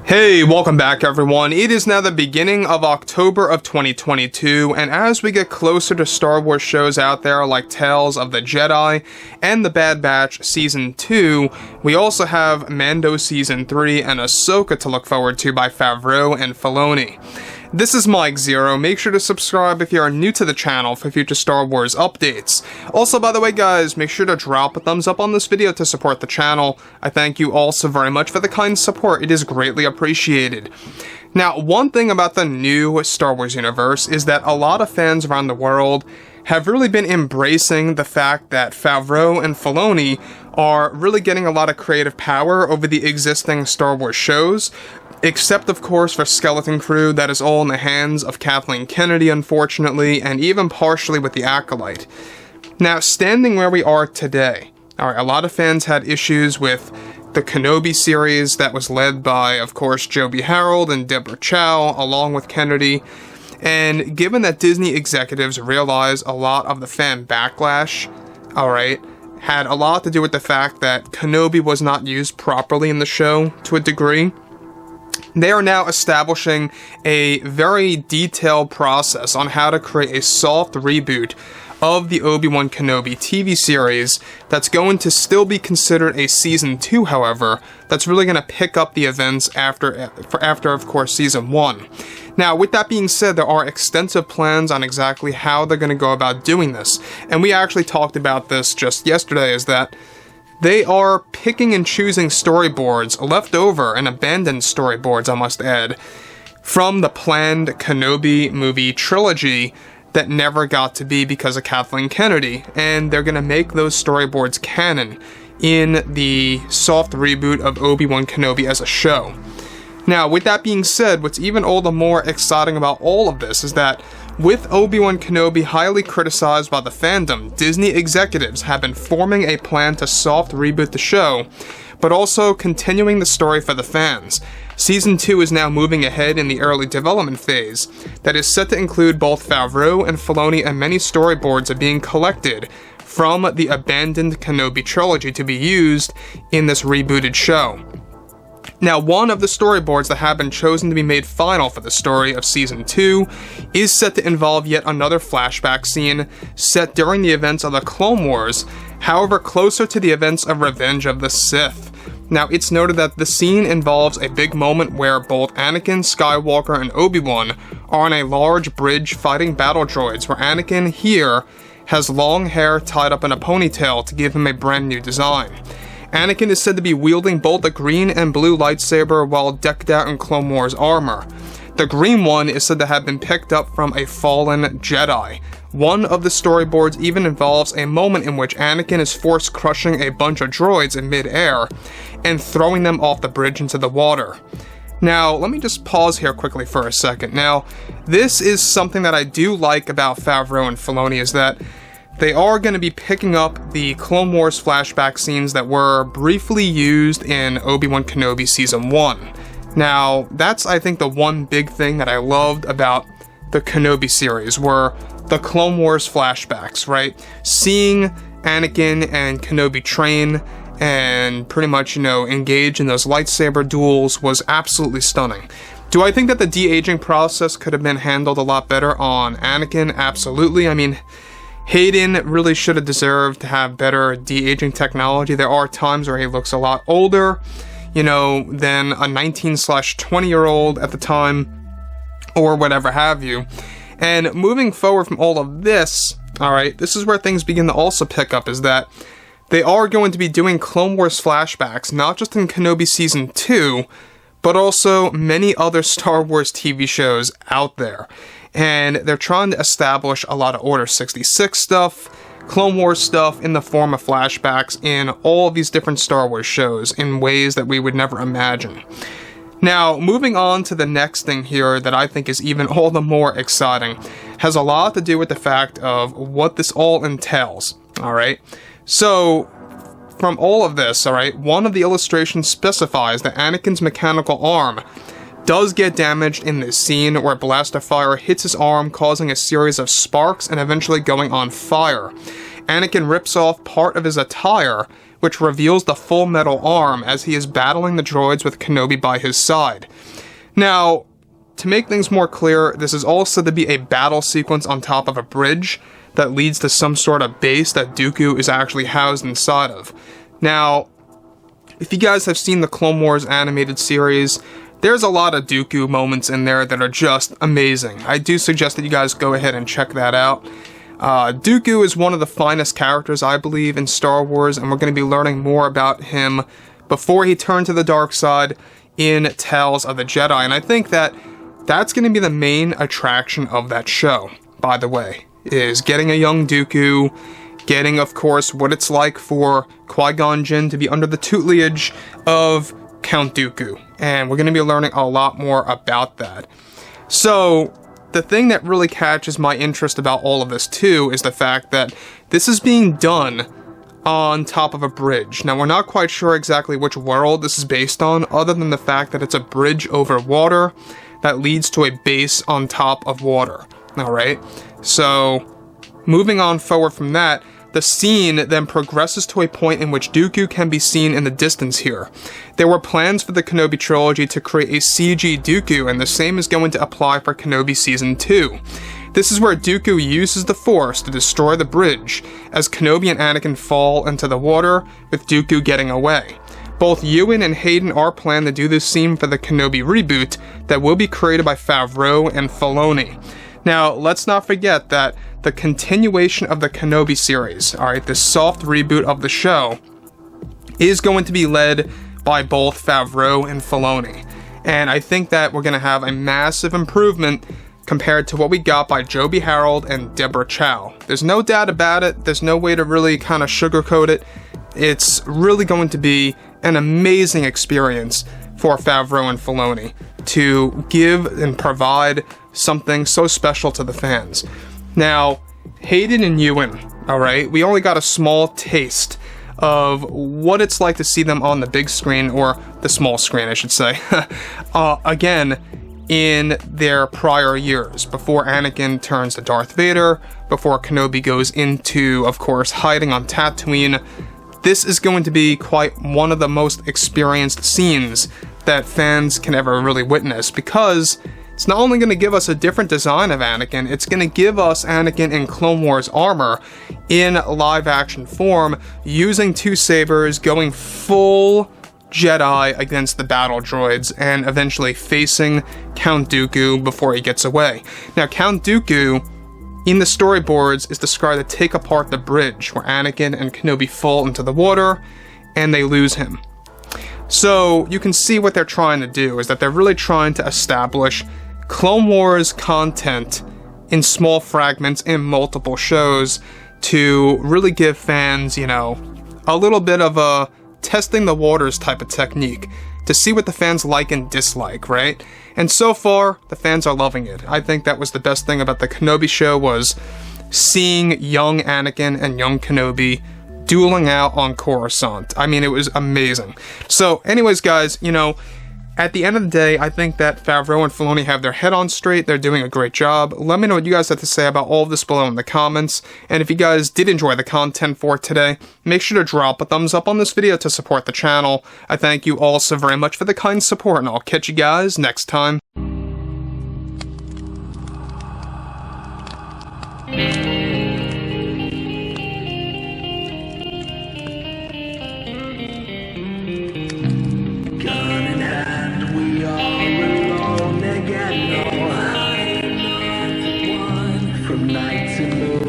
Hey, welcome back everyone. It is now the beginning of October of 2022, and as we get closer to Star Wars shows out there like Tales of the Jedi and The Bad Batch Season 2, we also have Mando Season 3 and Ahsoka to look forward to by Favreau and Filoni. This is Mike Zero. Make sure to subscribe if you are new to the channel for future Star Wars updates. Also, by the way guys, make sure to drop a thumbs up on this video to support the channel. I thank you all so very much for the kind support. It is greatly appreciated. Now, one thing about the new Star Wars universe is that a lot of fans around the world have really been embracing the fact that Favreau and Filoni are really getting a lot of creative power over the existing Star Wars shows. Except, of course, for Skeleton Crew, that is all in the hands of Kathleen Kennedy, unfortunately, and even partially with The Acolyte. Now, standing where we are today, alright, a lot of fans had issues with the Kenobi series that was led by, of course, Joby Harold and Deborah Chow, along with Kennedy. And given that Disney executives realize a lot of the fan backlash, alright, had a lot to do with the fact that Kenobi was not used properly in the show to a degree, they are now establishing a very detailed process on how to create a soft reboot of the Obi-Wan Kenobi TV series that's going to still be considered a Season 2, however, that's really going to pick up the events after, of course, Season 1. Now, with that being said, there are extensive plans on exactly how they're going to go about doing this, and we actually talked about this just yesterday, is that they are picking and choosing storyboards, leftover and abandoned storyboards, I must add, from the planned Kenobi movie trilogy that never got to be because of Kathleen Kennedy, and they're going to make those storyboards canon in the soft reboot of Obi-Wan Kenobi as a show. Now, with that being said, what's even all the more exciting about all of this is that with Obi-Wan Kenobi highly criticized by the fandom, Disney executives have been forming a plan to soft reboot the show, but also continuing the story for the fans. Season 2 is now moving ahead in the early development phase that is set to include both Favreau and Filoni, and many storyboards are being collected from the abandoned Kenobi trilogy to be used in this rebooted show. Now, one of the storyboards that have been chosen to be made final for the story of Season 2 is set to involve yet another flashback scene set during the events of the Clone Wars, however closer to the events of Revenge of the Sith. Now, it's noted that the scene involves a big moment where both Anakin Skywalker and Obi-Wan are on a large bridge fighting battle droids, where Anakin here has long hair tied up in a ponytail to give him a brand new design. Anakin is said to be wielding both a green and blue lightsaber while decked out in Clone Wars armor. The green one is said to have been picked up from a fallen Jedi. One of the storyboards even involves a moment in which Anakin is force crushing a bunch of droids in mid-air and throwing them off the bridge into the water. Now, let me just pause here quickly for a second. Now, this is something that I do like about Favreau and Filoni, is that they are going to be picking up the Clone Wars flashback scenes that were briefly used in Obi-Wan Kenobi Season 1. Now, that's, I think, the one big thing that I loved about the Kenobi series, were the Clone Wars flashbacks, right? Seeing Anakin and Kenobi train and pretty much, engage in those lightsaber duels was absolutely stunning. Do I think that the de-aging process could have been handled a lot better on Anakin? Absolutely. I mean, Hayden really should have deserved to have better de-aging technology. There are times where he looks a lot older, than a 19/20-year-old at the time, or whatever have you. And moving forward from all of this, alright, this is where things begin to also pick up, is that they are going to be doing Clone Wars flashbacks, not just in Kenobi Season 2, but also many other Star Wars TV shows out there. And they're trying to establish a lot of Order 66 stuff, Clone Wars stuff in the form of flashbacks in all of these different Star Wars shows in ways that we would never imagine. Now, moving on to the next thing here that I think is even all the more exciting, has a lot to do with the fact of what this all entails, alright? So, from all of this, alright, one of the illustrations specifies that Anakin's mechanical arm does get damaged in this scene where blaster fire hits his arm, causing a series of sparks and eventually going on fire. Anakin rips off part of his attire, which reveals the full metal arm as he is battling the droids with Kenobi by his side. Now, to make things more clear, this is also to be a battle sequence on top of a bridge that leads to some sort of base that Dooku is actually housed inside of. Now, if you guys have seen the Clone Wars animated series, there's a lot of Dooku moments in there that are just amazing. I do suggest that you guys go ahead and check that out. Dooku is one of the finest characters, I believe, in Star Wars, and we're going to be learning more about him before he turned to the dark side in Tales of the Jedi. And I think that that's going to be the main attraction of that show, by the way, is getting a young Dooku, getting, of course, what it's like for Qui-Gon Jinn to be under the tutelage of Count Dooku. And we're going to be learning a lot more about that. So, the thing that really catches my interest about all of this, too, is the fact that this is being done on top of a bridge. Now, we're not quite sure exactly which world this is based on, other than the fact that it's a bridge over water that leads to a base on top of water. Alright? So, moving on forward from that, the scene then progresses to a point in which Dooku can be seen in the distance here. There were plans for the Kenobi trilogy to create a CG Dooku, and the same is going to apply for Kenobi Season 2. This is where Dooku uses the Force to destroy the bridge, as Kenobi and Anakin fall into the water, with Dooku getting away. Both Ewan and Hayden are planned to do this scene for the Kenobi reboot that will be created by Favreau and Filoni. Now, let's not forget that the continuation of the Kenobi series, alright, this soft reboot of the show, is going to be led by both Favreau and Filoni. And I think that we're going to have a massive improvement compared to what we got by Joby Harold and Deborah Chow. There's no doubt about it. There's no way to really kind of sugarcoat it. It's really going to be an amazing experience for Favreau and Filoni to give and provide something so special to the fans. Now, Hayden and Ewan, alright, we only got a small taste of what it's like to see them on the big screen, or the small screen, I should say, again, in their prior years, before Anakin turns to Darth Vader, before Kenobi goes into, of course, hiding on Tatooine. This is going to be quite one of the most experienced scenes that fans can ever really witness, because it's not only going to give us a different design of Anakin, it's going to give us Anakin in Clone Wars armor in live action form, using two sabers, going full Jedi against the battle droids, and eventually facing Count Dooku before he gets away. Now, Count Dooku, in the storyboards, is described to take apart the bridge where Anakin and Kenobi fall into the water, and they lose him. So, you can see what they're trying to do, is that they're really trying to establish Clone Wars content in small fragments in multiple shows to really give fans, you know, a little bit of a testing the waters type of technique to see what the fans like and dislike, right? And so far, the fans are loving it. I think that was the best thing about the Kenobi show, was seeing young Anakin and young Kenobi dueling out on Coruscant. I mean, it was amazing. So, anyways, guys, you know, at the end of the day, I think that Favreau and Filoni have their head on straight. They're doing a great job. Let me know what you guys have to say about all of this below in the comments. And if you guys did enjoy the content for today, make sure to drop a thumbs up on this video to support the channel. I thank you all so very much for the kind support, and I'll catch you guys next time. From night to moon.